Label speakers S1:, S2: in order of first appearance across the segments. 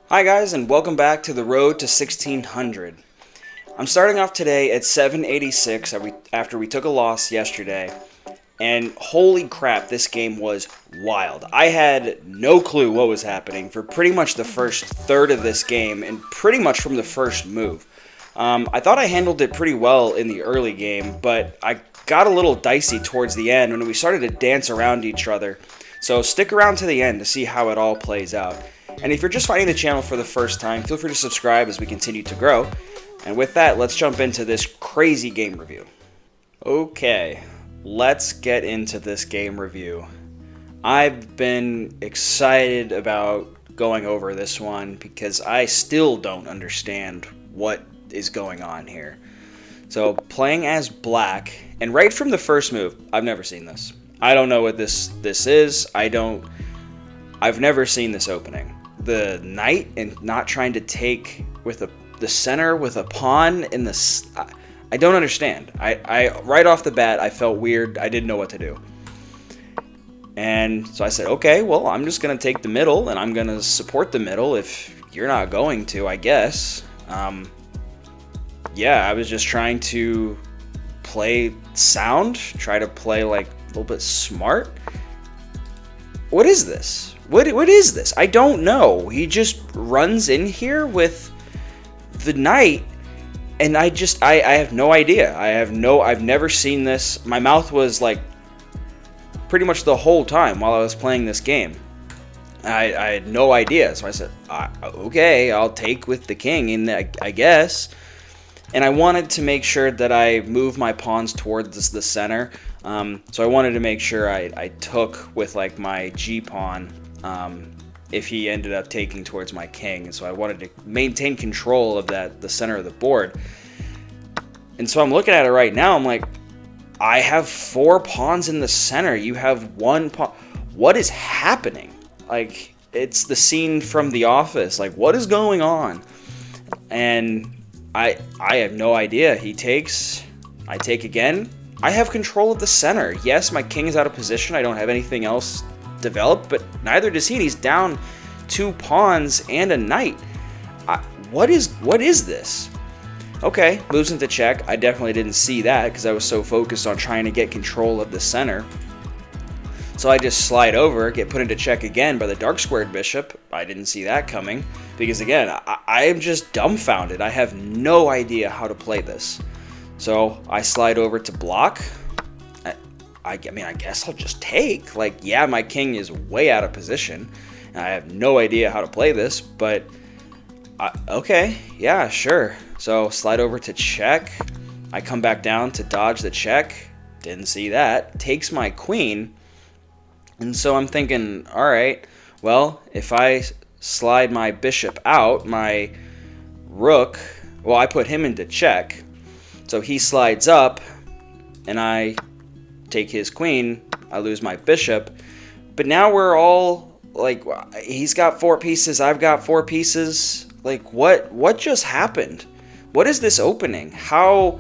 S1: Hi guys, and welcome back to the road to 1600. I'm starting off today at 786 after we took a loss yesterday, and holy crap, this game was wild. I had no clue what was happening for pretty much the first third of this game, and pretty much from the first move. I thought I handled it pretty well in the early game, but I got a little dicey towards the end when we started to dance around each other. So stick around to the end to see how it all plays out. And if you're just finding the channel for the first time, feel free to subscribe as we continue to grow. And with that, let's jump into this crazy game review. Okay, let's get into this game review. I've been excited about going over this one because I still don't understand what is going on here. So playing as black, and right from the first move, I've never seen this. I don't know what this is. I've never seen this opening. The knight and not trying to take with the center with a pawn in the. I don't understand. I right off the bat I felt weird. I didn't know what to do. And so I said, okay, well, I'm just gonna take the middle and I'm gonna support the middle if you're not going to, I guess. Yeah, I was just trying to play sound, try to play like a little bit smart. What is this? What is this? I don't know. He just runs in here with the knight, and I have no idea. I've never seen this. My mouth was like pretty much the whole time while I was playing this game. I had no idea, so I said, okay, I'll take with the king, and I guess. And I wanted to make sure that I move my pawns towards the center. So I wanted to make sure I took with like my G pawn if he ended up taking towards my king. And so I wanted to maintain control of the center of the board. And so I'm looking at it right now. I'm like, I have 4 pawns in the center. You have 1 pawn. What is happening? Like, it's the scene from The Office. Like, what is going on? And I have no idea. He takes. I take again. I have control of the center. Yes, my king is out of position. I don't have anything else developed, but neither does he. And he's down 2 pawns and a knight. What is this? Okay, moves into check. I definitely didn't see that because I was so focused on trying to get control of the center. So I just slide over, get put into check again by the dark squared bishop. I didn't see that coming because, again, I am just dumbfounded. I have no idea how to play this. So I slide over to block. I mean, I guess I'll just take. Like, yeah, my king is way out of position. And I have no idea how to play this, but okay, yeah, sure. So slide over to check. I come back down to dodge the check. Didn't see that. Takes my queen. And so I'm thinking, all right, well, if I slide my bishop out, my rook, well, I put him into check. So he slides up, and I take his queen. I lose my bishop. But now we're all, like, he's got 4 pieces, I've got 4 pieces. Like, what just happened? What is this opening? How?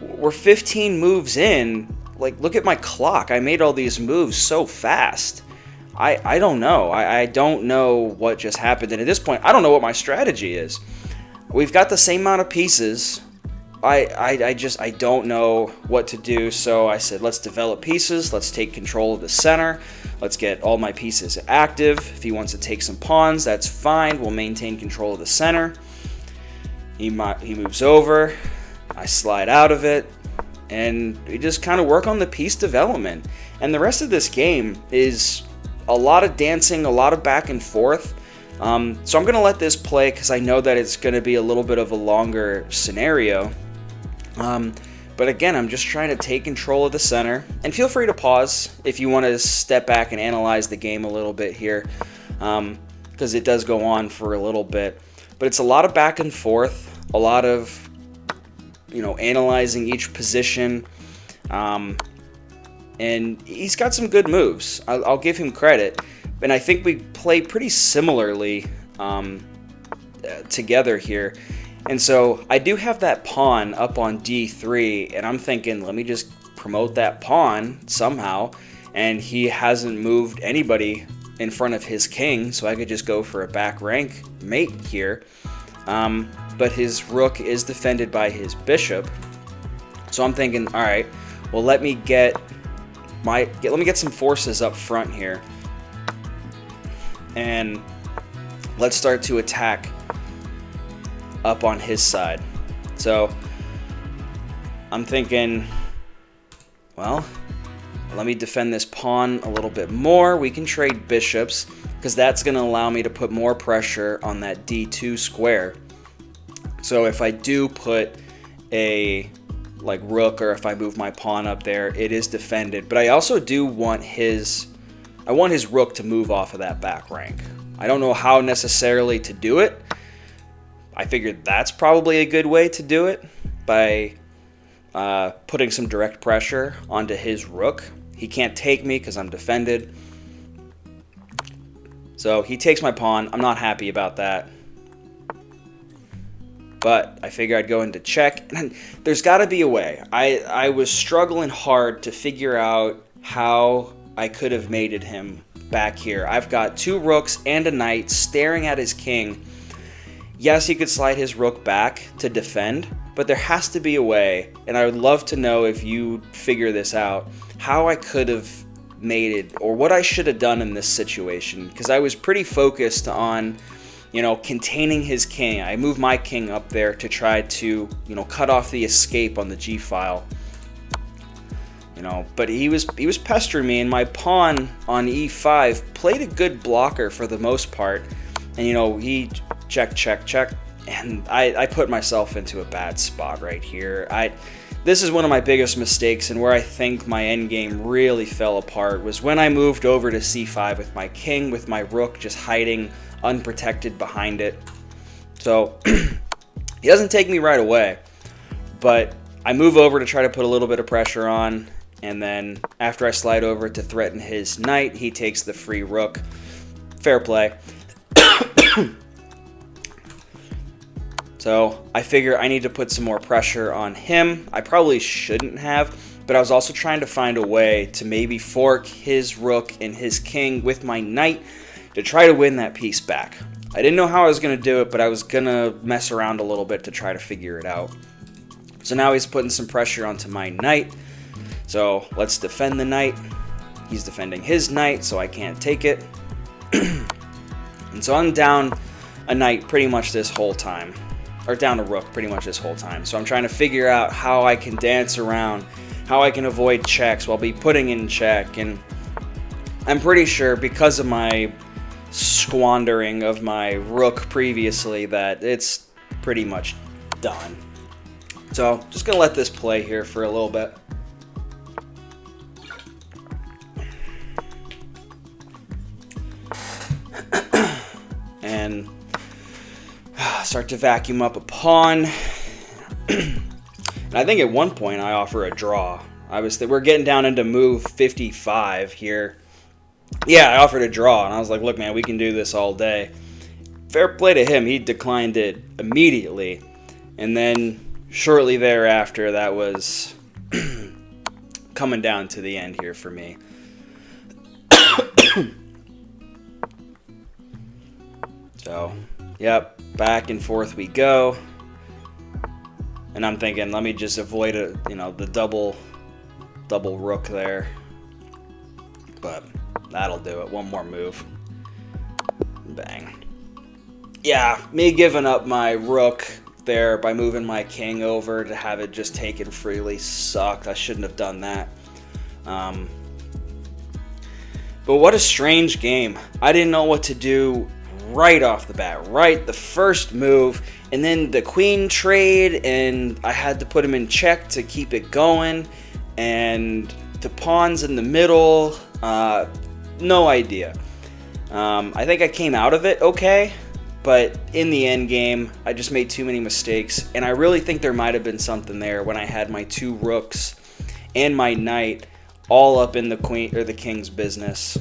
S1: We're 15 moves in. Like, look at my clock. I made all these moves so fast. I don't know. I don't know what just happened. And at this point, I don't know what my strategy is. We've got the same amount of pieces. I don't know what to do. So I said, let's develop pieces. Let's take control of the center. Let's get all my pieces active. If he wants to take some pawns, that's fine. We'll maintain control of the center. He moves over. I slide out of it. And we just kind of work on the piece development. And the rest of this game is a lot of dancing, a lot of back and forth. So I'm going to let this play because I know that it's going to be a little bit of a longer scenario. But again, I'm just trying to take control of the center. And feel free to pause if you want to step back and analyze the game a little bit here. Because it does go on for a little bit. But it's a lot of back and forth. A lot of analyzing each position, and he's got some good moves. I'll give him credit, and I think we play pretty similarly together here. And so I do have that pawn up on d3, and I'm thinking, let me just promote that pawn somehow, and he hasn't moved anybody in front of his king, so I could just go for a back rank mate here. But his rook is defended by his bishop. So I'm thinking, all right, well, let me get some forces up front here, and let's start to attack up on his side. So I'm thinking, well, let me defend this pawn a little bit more. We can trade bishops, because that's going to allow me to put more pressure on that d2 square. So if I do put a rook, or if I move my pawn up there, it is defended. But I also do want his rook to move off of that back rank. I don't know how necessarily to do it. I figured that's probably a good way to do it, by putting some direct pressure onto his rook. He can't take me because I'm defended. So he takes my pawn. I'm not happy about that. But I figure I'd go into check. And there's got to be a way. I was struggling hard to figure out how I could have mated him back here. I've got 2 rooks and a knight staring at his king. Yes, he could slide his rook back to defend, but there has to be a way, and I would love to know if you figure this out, how I could have mated, or what I should have done in this situation, because I was pretty focused on, containing his king. I moved my king up there to try to, cut off the escape on the g-file. But he was pestering me, and my pawn on e5 played a good blocker for the most part. And, he check, check, check. And I put myself into a bad spot right here. This is one of my biggest mistakes, and where I think my endgame really fell apart was when I moved over to c5 with my king, with my rook just hiding unprotected behind it. So he doesn't take me right away, but I move over to try to put a little bit of pressure on, and then after I slide over to threaten his knight, he takes the free rook. Fair play. So I figure I need to put some more pressure on him. I probably shouldn't have, but I was also trying to find a way to maybe fork his rook and his king with my knight to try to win that piece back. I didn't know how I was going to do it, but I was going to mess around a little bit to try to figure it out. So now he's putting some pressure onto my knight. So let's defend the knight. He's defending his knight, so I can't take it. And so I'm down a knight pretty much this whole time. Or down a rook pretty much this whole time. So I'm trying to figure out how I can dance around, how I can avoid checks while be putting in check. And I'm pretty sure because of my squandering of my rook previously that it's pretty much done. So just gonna let this play here for a little bit. And start to vacuum up a pawn. And I think at one point I offer a draw. We're getting down into move 55 here. Yeah, I offered a draw, and I was like, look, man, we can do this all day. Fair play to him. He declined it immediately. And then shortly thereafter, that was coming down to the end here for me. So, yep, back and forth we go. And I'm thinking, let me just avoid the double rook there. But that'll do it. One more move. Bang. Yeah, me giving up my rook there by moving my king over to have it just taken freely sucked. I shouldn't have done that. But what a strange game. I didn't know what to do right off the bat, right the first move, and then the queen trade, and I had to put him in check to keep it going, and the pawns in the middle, no idea. I think I came out of it okay, but in the end game, I just made too many mistakes, and I really think there might have been something there when I had my 2 rooks and my knight all up in the queen or the king's business.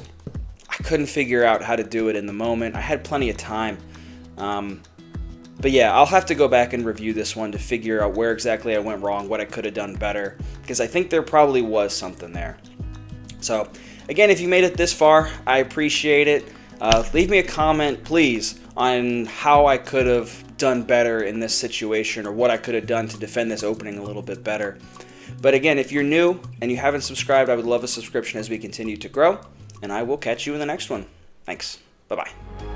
S1: I couldn't figure out how to do it in the moment. I had plenty of time. But yeah, I'll have to go back and review this one to figure out where exactly I went wrong, what I could have done better, because I think there probably was something there. So Again, if you made it this far, I appreciate it. Leave me a comment, please, on how I could have done better in this situation, or what I could have done to defend this opening a little bit better. But again, if you're new and you haven't subscribed, I would love a subscription as we continue to grow, and I will catch you in the next one. Thanks. Bye-bye.